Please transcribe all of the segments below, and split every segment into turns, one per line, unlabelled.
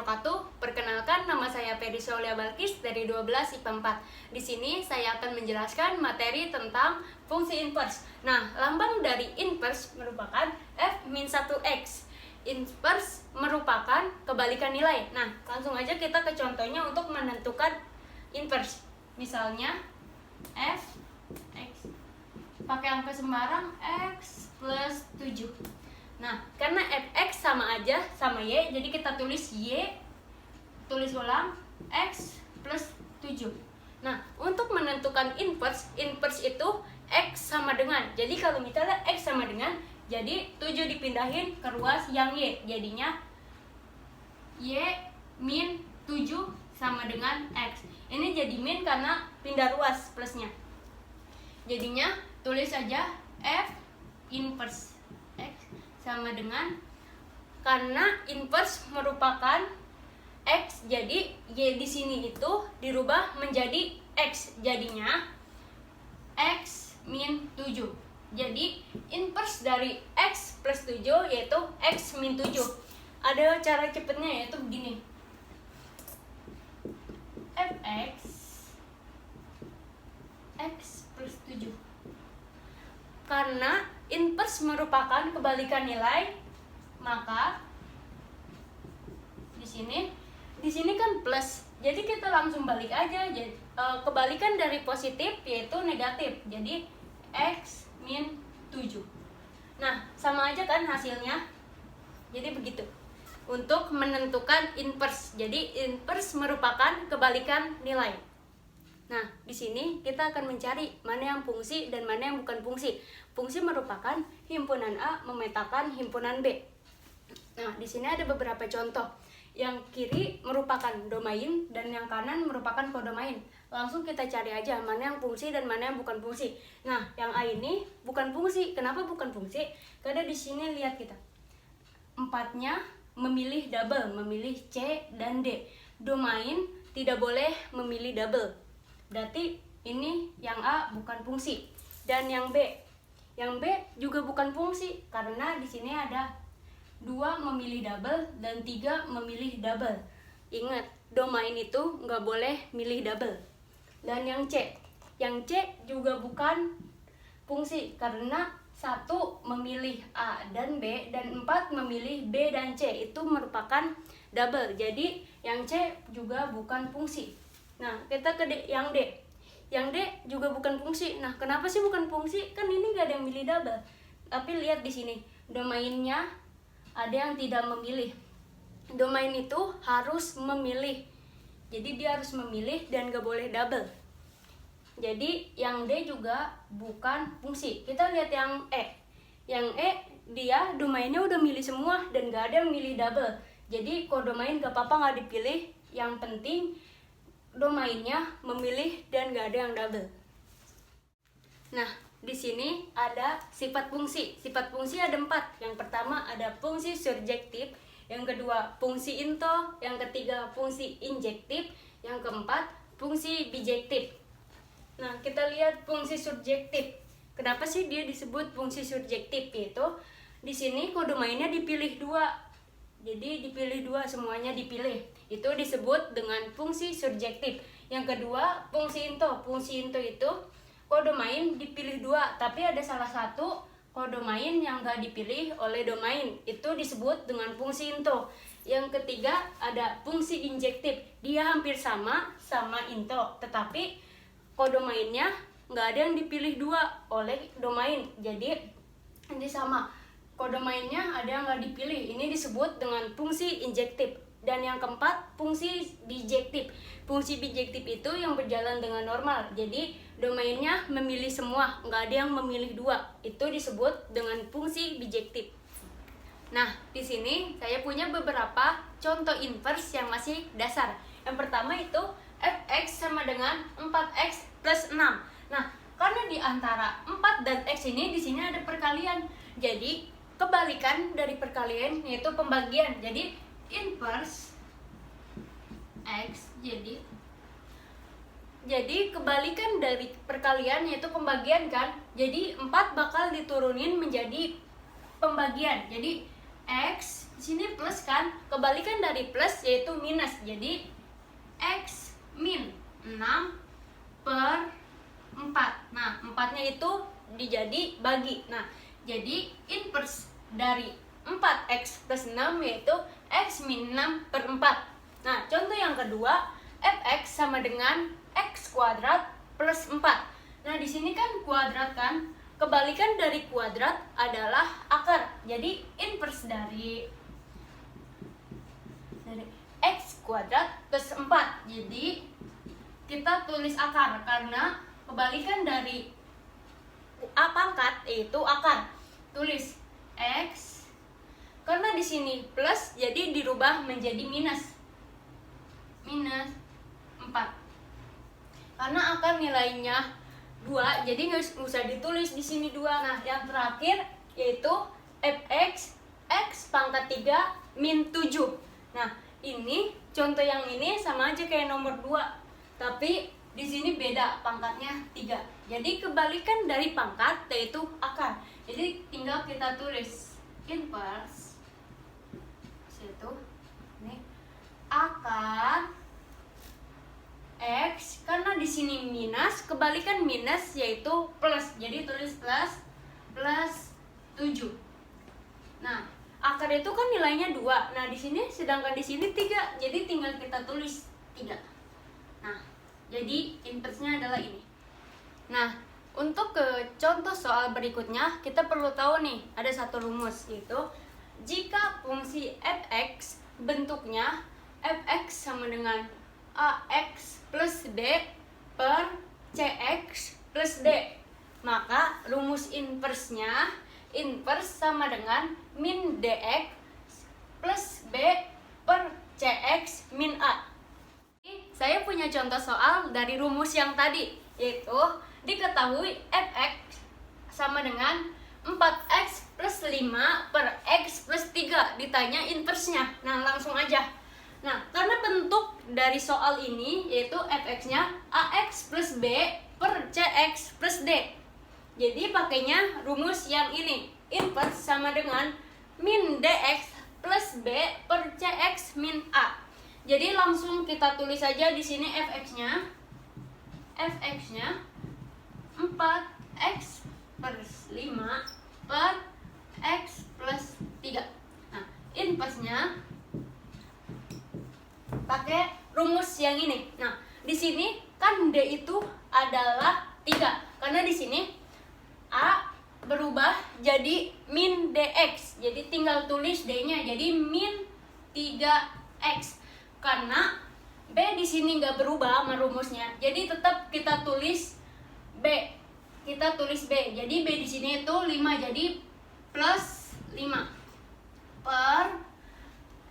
wabarakatuh. Perkenalkan, nama saya Ferry Solia Balkis dari 12 IPA 4. Di sini saya akan menjelaskan materi tentang fungsi inverse. Nah, lambang dari inverse merupakan F-1x. Inverse merupakan kebalikan nilai. Nah, langsung aja kita ke contohnya untuk menentukan inverse. Misalnya F X pakai angka sembarang X plus 7. Nah, karena fx sama aja sama y, jadi kita tulis y, tulis ulang x plus 7. Nah, untuk menentukan inverse itu x sama dengan. Jadi kalau misalnya x sama dengan, jadi 7 dipindahin ke ruas yang y, jadinya y min 7 sama dengan x. Ini jadi min karena pindah ruas plusnya. Jadinya tulis aja f inverse x sama dengan, karena inverse merupakan x, jadi y di sini itu dirubah menjadi x, jadinya x min 7. Jadi inverse dari x plus 7 yaitu x min 7. Ada cara cepatnya, yaitu begini. Fx x plus 7. Karena inverse merupakan kebalikan nilai, maka di sini kan plus. Jadi kita langsung balik aja. Jadi kebalikan dari positif yaitu negatif. Jadi x min 7. Nah, sama aja kan hasilnya. Jadi begitu. Untuk menentukan inverse. Jadi inverse merupakan kebalikan nilai. Nah, di sini kita akan mencari mana yang fungsi dan mana yang bukan fungsi. Fungsi merupakan himpunan A memetakan himpunan B. Nah, di sini ada beberapa contoh. Yang kiri merupakan domain dan yang kanan merupakan kodomain. Langsung kita cari aja mana yang fungsi dan mana yang bukan fungsi. Nah, yang A ini bukan fungsi. Kenapa bukan fungsi? Karena di sini lihat kita. Empatnya memilih double, memilih C dan D. Domain tidak boleh memilih double. Berarti ini yang A bukan fungsi. Dan yang B juga bukan fungsi karena di sini ada 2 memilih double dan 3 memilih double. Ingat, domain itu nggak boleh milih double. Dan yang C juga bukan fungsi karena 1 memilih A dan B dan 4 memilih B dan C, itu merupakan double. Jadi yang C juga bukan fungsi. Nah, kita ke yang D. Yang D juga bukan fungsi. Nah, kenapa sih bukan fungsi? Kan ini gak ada yang milih double. Tapi lihat di sini, domainnya ada yang tidak memilih. Domain itu harus memilih. Jadi dia harus memilih dan gak boleh double. Jadi yang D juga bukan fungsi. Kita lihat yang E. Yang E, dia domainnya udah milih semua dan gak ada yang milih double. Jadi kodomain gak apa-apa gak dipilih. Yang penting domainnya memilih dan gak ada yang double. Nah, di sini ada sifat fungsi. Sifat fungsi ada 4. Yang pertama ada fungsi surjektif, yang kedua fungsi into, yang ketiga fungsi injektif, yang keempat fungsi bijektif. Nah, kita lihat fungsi surjektif. Kenapa sih dia disebut fungsi surjektif? Yaitu di sini kodomainnya dipilih 2. Jadi dipilih 2, semuanya dipilih. Itu disebut dengan fungsi surjektif. Yang kedua, fungsi into. Fungsi into itu kodomain dipilih 2, tapi ada salah satu kodomain yang gak dipilih oleh domain. Itu disebut dengan fungsi into. Yang ketiga, ada fungsi injektif. Dia hampir sama into, tetapi kodomainnya gak ada yang dipilih 2 oleh domain. Jadi ini sama. Kodomainnya ada yang nggak dipilih, ini disebut dengan fungsi injektif. Dan yang keempat, fungsi bijektif. Fungsi bijektif itu yang berjalan dengan normal, jadi domainnya memilih semua, nggak ada yang memilih 2. Itu disebut dengan fungsi bijektif. Nah, di sini saya punya beberapa contoh inverse yang masih dasar. Yang pertama itu fx sama dengan 4x plus 6. Nah, karena di antara 4 dan x ini di sini ada perkalian, jadi kebalikan dari perkalian yaitu pembagian. Jadi inverse x, jadi kebalikan dari perkalian yaitu pembagian kan. Jadi 4 bakal diturunin menjadi pembagian. Jadi x Di sini plus kan, kebalikan dari plus yaitu minus. Jadi X min 6 per 4. Nah, 4-nya itu dijadi bagi. Nah, jadi inverse dari 4x plus 6 yaitu x min 6 per 4. Nah, contoh yang kedua, fx sama dengan x kuadrat plus 4. Nah, di sini kan kuadrat kan, kebalikan dari kuadrat adalah akar. Jadi inverse dari x kuadrat plus 4. Jadi kita tulis akar karena kebalikan dari a pangkat yaitu akar. Tulis x, karena di sini plus jadi dirubah menjadi minus 4. Karena akar nilainya 2, jadi nggak usah ditulis di sini 2. Nah, yang terakhir yaitu fx x pangkat 3 min 7. Nah, ini contoh yang ini sama aja kayak nomor 2, tapi di sini beda, pangkatnya 3. Jadi kebalikan dari pangkat yaitu akar. Jadi tinggal kita tulis inverse itu ini akar x, karena di sini minus, kebalikan minus yaitu plus. Jadi tulis plus 7. Nah, akar itu kan nilainya 2. Nah, di sini sedangkan di sini 3. Jadi tinggal kita tulis 3. Nah, jadi inverse-nya adalah ini. Nah, untuk ke contoh soal berikutnya, kita perlu tahu nih, ada satu rumus, yaitu jika fungsi fx bentuknya fx sama dengan ax plus b per cx plus d, maka rumus inverse-nya inverse sama dengan min dx plus b per cx min a. Saya punya contoh soal dari rumus yang tadi, yaitu diketahui fx sama dengan 4x plus 5 per x plus 3. Ditanya inverse-nya. Nah, langsung aja. Nah, karena bentuk dari soal ini yaitu fx-nya ax plus b per cx plus d. Jadi pakainya rumus yang ini. Inverse sama dengan min dx plus b per cx min a. Jadi langsung kita tulis saja di sini fx-nya 4x per 5 per x plus 3. Nah, inverse-nya pakai rumus yang ini. Nah, di sini kan d itu adalah 3. Karena di sini a berubah jadi min dx. Jadi tinggal tulis d-nya jadi min 3x. Karena b di sini nggak berubah sama rumusnya, jadi tetap kita tulis b. Kita tulis b. Jadi b di sini itu 5, jadi plus 5 per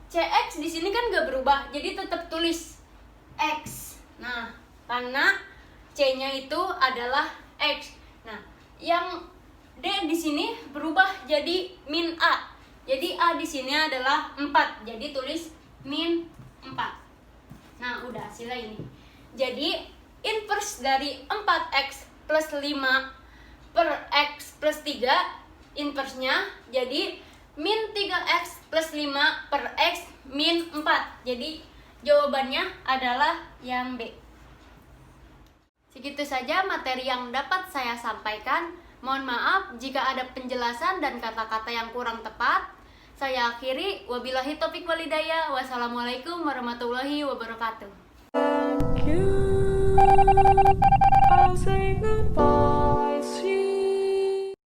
cx di sini kan nggak berubah, jadi tetap tulis x. Nah, karena c-nya itu adalah x. Nah, yang d di sini berubah jadi min a. Jadi a di sini adalah 4, jadi tulis min 4. Nah, udah hasilnya ini. Jadi inverse dari 4x plus 5 per x plus 3, inverse-nya jadi min 3x plus 5 per x min 4. Jadi jawabannya adalah yang B. Segitu saja materi yang dapat saya sampaikan. Mohon maaf jika ada penjelasan dan kata-kata yang kurang tepat. Saya akhiri, wabillahi taufiq walhidayah. Wassalamualaikum warahmatullahi wabarakatuh.
I'll say goodbye.